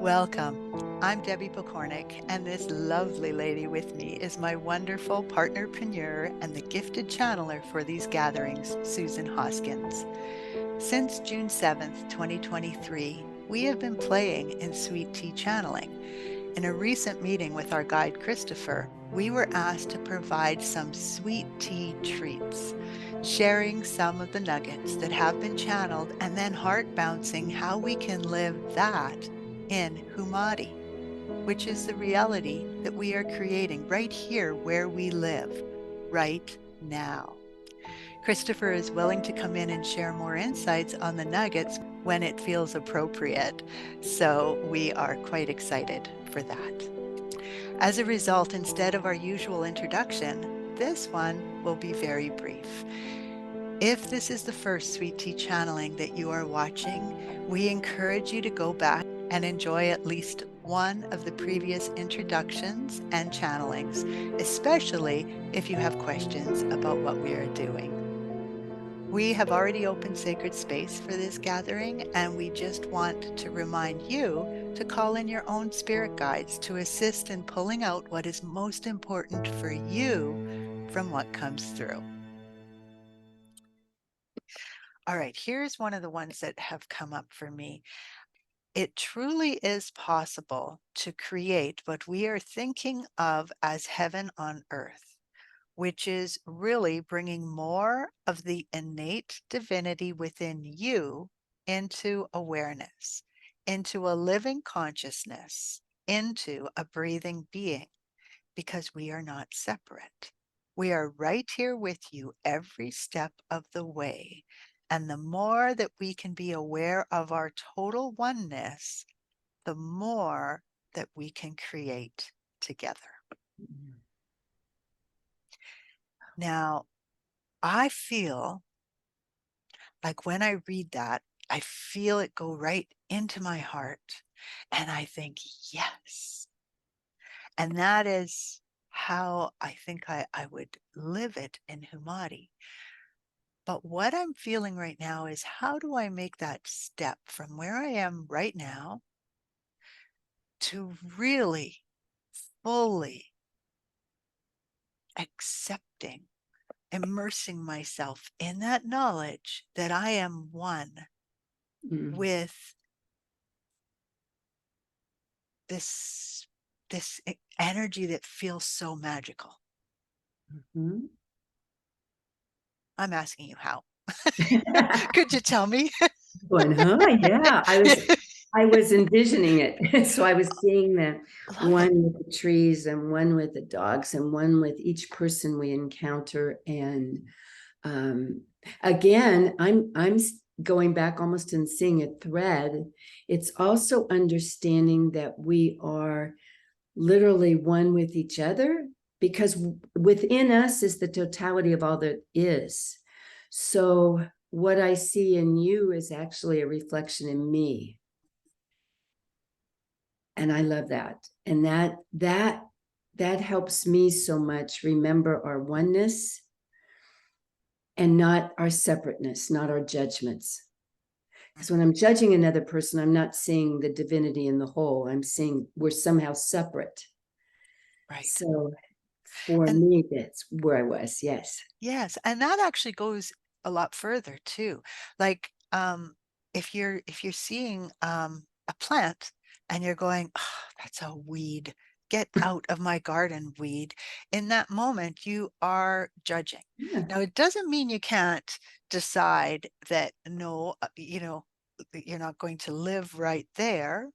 Welcome. I'm Debbie Pokornik, and this lovely lady with me is my wonderful partnerpreneur and the gifted channeler for these gatherings, Susan Hoskins. Since June 7th, 2023, we have been playing in Sweet Tea Channeling. In a recent meeting with our guide Christopher, we were asked to provide some sweet tea treats, sharing some of the nuggets that have been channeled and then heart bouncing how we can live that in Hoomadhi, which is the reality that we are creating right here where we live, right now. Christopher is willing to come in and share more insights on the nuggets when it feels appropriate. So we are quite excited for that. As a result, instead of our usual introduction, this one will be very brief. If this is the first Sweet Tea channeling that you are watching, we encourage you to go back and enjoy at least one of the previous introductions and channelings, especially if you have questions about what we are doing. We have already opened sacred space for this gathering, and we just want to remind you to call in your own spirit guides to assist in pulling out what is most important for you from what comes through. All right, here's one of the ones that have come up for me. It truly is possible to create what we are thinking of as heaven on earth, which is really bringing more of the innate divinity within you into awareness, into a living consciousness, into a breathing being, because we are not separate. We are right here with you every step of the way. And the more that we can be aware of our total oneness, the more that we can create together. Now, I feel like when I read that, I feel it go right into my heart. And I think, yes. And that is how I think I would live it in Hoomadhi. But what I'm feeling right now is, how do I make that step from where I am right now to really fully accepting, immersing myself in that knowledge that I am one with this energy that feels so magical. Mm-hmm. I'm asking you how. Could you tell me? Going, huh? Yeah, I was envisioning it. So I was seeing that Love it. one with the trees and one with the dogs and one with each person we encounter. And again, I'm going back almost and seeing a thread. It's also understanding that we are literally one with each other, because within us is the totality of all that is. So what I see in you is actually a reflection in me. And I love that. And that helps me so much remember our oneness and not our separateness, not our judgments. Because when I'm judging another person, I'm not seeing the divinity in the whole. I'm seeing we're somehow separate. Right. So for And me, that's where I was. Yes. yes, and that actually goes a lot further too. Like, if you're seeing a plant and you're going, oh, that's a weed. Get out of my garden, weed. In that moment, you are judging. Yeah. Now, it doesn't mean you can't decide that no, you're not going to live right there,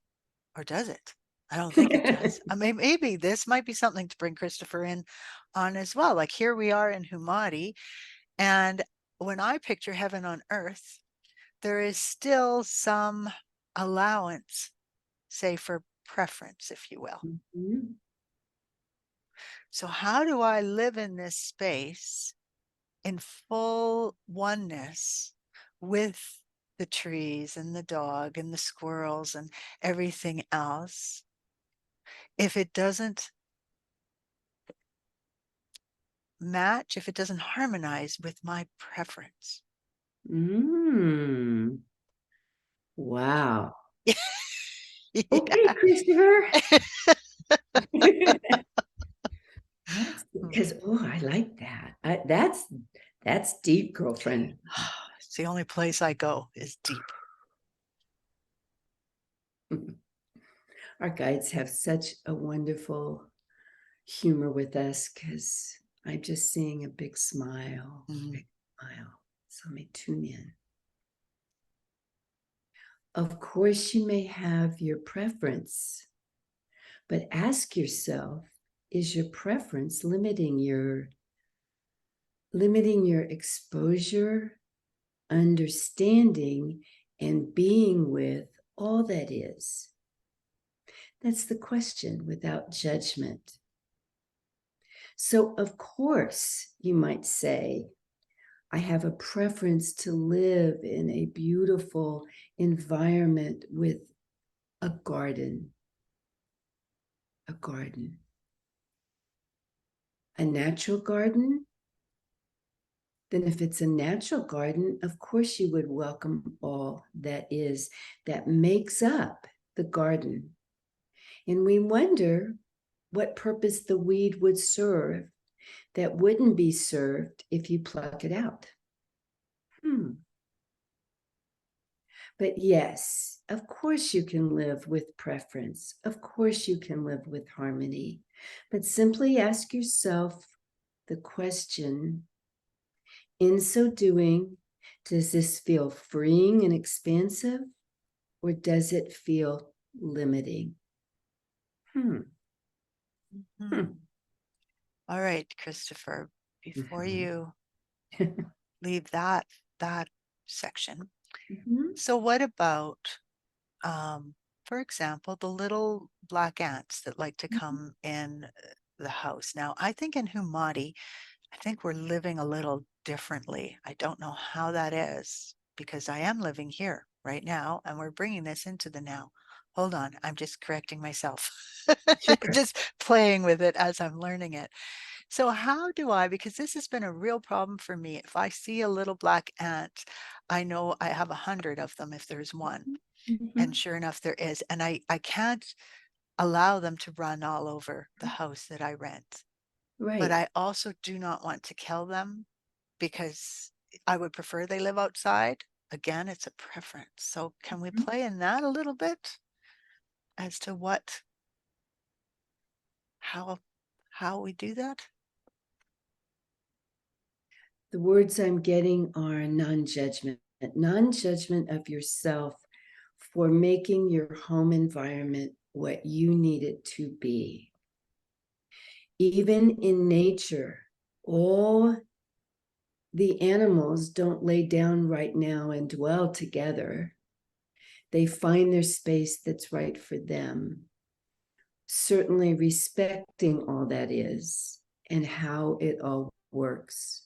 or does it? I don't think it does. I mean, maybe this might be something to bring Christopher in on as well. Like, here we are in Hoomadhi, and when I picture heaven on earth, there is still some allowance, say, for preference, if you will. Mhm. So how do I live in this space in full oneness with the trees and the dog and the squirrels and everything else if it doesn't match, if it doesn't harmonize with my preference? Mm. Wow. Okay, Christopher. That's because I like that. That's deep, girlfriend. It's the only place I go is deep. Our guides have such a wonderful humor with us because I'm just seeing a big smile, big smile. So let me tune in. Of course, you may have your preference, but ask yourself, is your preference limiting your exposure, understanding, and being with all that is? That's the question without judgment. So, of course, you might say, I have a preference to live in a beautiful environment with a garden, a natural garden. Then if it's a natural garden, of course you would welcome all that makes up the garden. And we wonder what purpose the weed would serve that wouldn't be served if you pluck it out. But yes, of course you can live with preference. Of course you can live with harmony. But simply ask yourself the question, in so doing, does this feel freeing and expansive, or does it feel limiting? All right, Christopher, before Mhm. you leave that section. Mhm. So what about, for example, the little black ants that like to come in the house? Now, I think in Hoomadhi, I think we're living a little differently. I don't know how that is because I am living here right now and we're bringing this into the now. Hold on, I'm just correcting myself. Sure. Just playing with it as I'm learning it. So how do I, because this has been a real problem for me. If I see a little black ant, I know I have 100 of them if there's one. And Mhm. sure enough, there is. And I can't allow them to run all over the house that I rent. But Right. I also do not want to kill them because I would prefer they live outside. Again, it's a preference. So can we Mhm. play in that a little bit as to how how we do that? The words I'm getting are non judgment of yourself for making your home environment what you need it to be. Even in nature, all the animals don't lay down right now and dwell together. They find their space that's right for them, certainly respecting all that is and how it all works.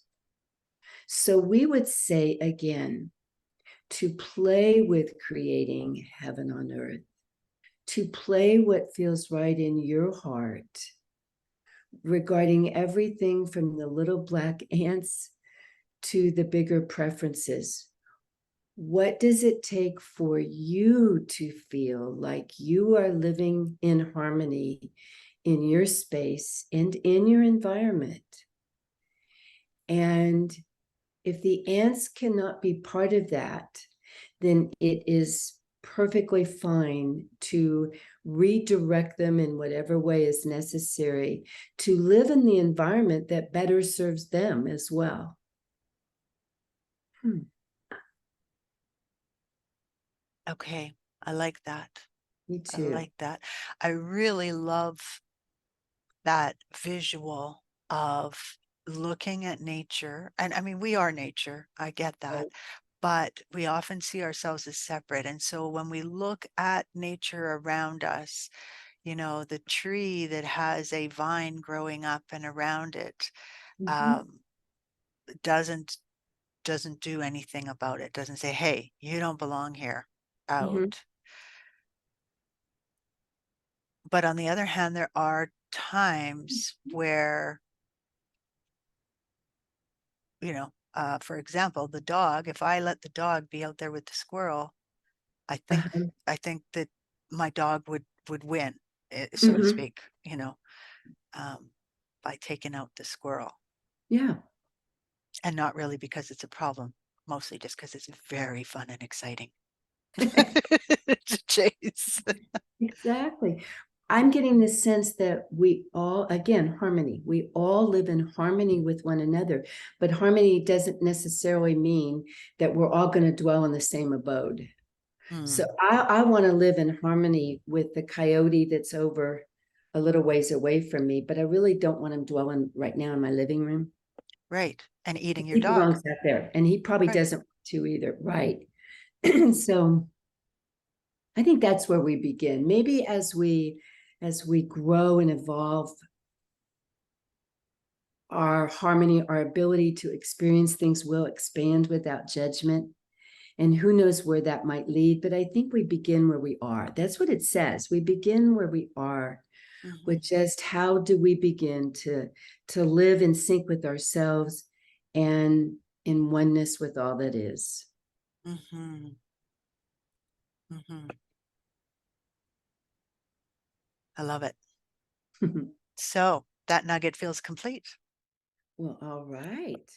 So we would say again, to play with creating heaven on earth, to play what feels right in your heart regarding everything from the little black ants to the bigger preferences. What does it take for you to feel like you are living in harmony in your space and in your environment? And if the ants cannot be part of that, then it is perfectly fine to redirect them in whatever way is necessary to live in the environment that better serves them as well. Okay, I like that. Me I too. like that. I really love that visual of looking at nature. And I mean, we are nature, I get that, Right. but we often see ourselves as separate. And so when we look at nature around us, the tree that has a vine growing up and around it Mhm. um, doesn't doesn't do anything about it, doesn't say, hey, you don't belong here, Mhm. out. But on the other hand, there are times where for example, the dog, if I let the dog be out there with the squirrel, I think Uh-huh. I think that my dog would win, so to Mhm. speak, um, by taking out the squirrel, Yeah. and not really because it's a problem, mostly just because it's very fun and exciting to chase. Exactly. I'm getting the sense that we all, again, harmony, we all live in harmony with one another, but harmony doesn't necessarily mean that we're all going to dwell in the same abode. So Mm, I want to live in harmony with the coyote that's over a little ways away from me, but I really don't want him dwelling right now in my living room. right, and eating your He dog. belongs out there, and he probably Right. doesn't want to either. Right. So I think that's where we begin. Maybe as we grow and evolve, our harmony, our ability to experience things will expand without judgment. And who knows where that might lead. But I think we begin where we are. That's what it says. We begin where we are, Hmm. with just how do we begin to live in sync with ourselves and in oneness with all that is. Hmm. Hmm. I love it. So that nugget feels complete. Well, all right.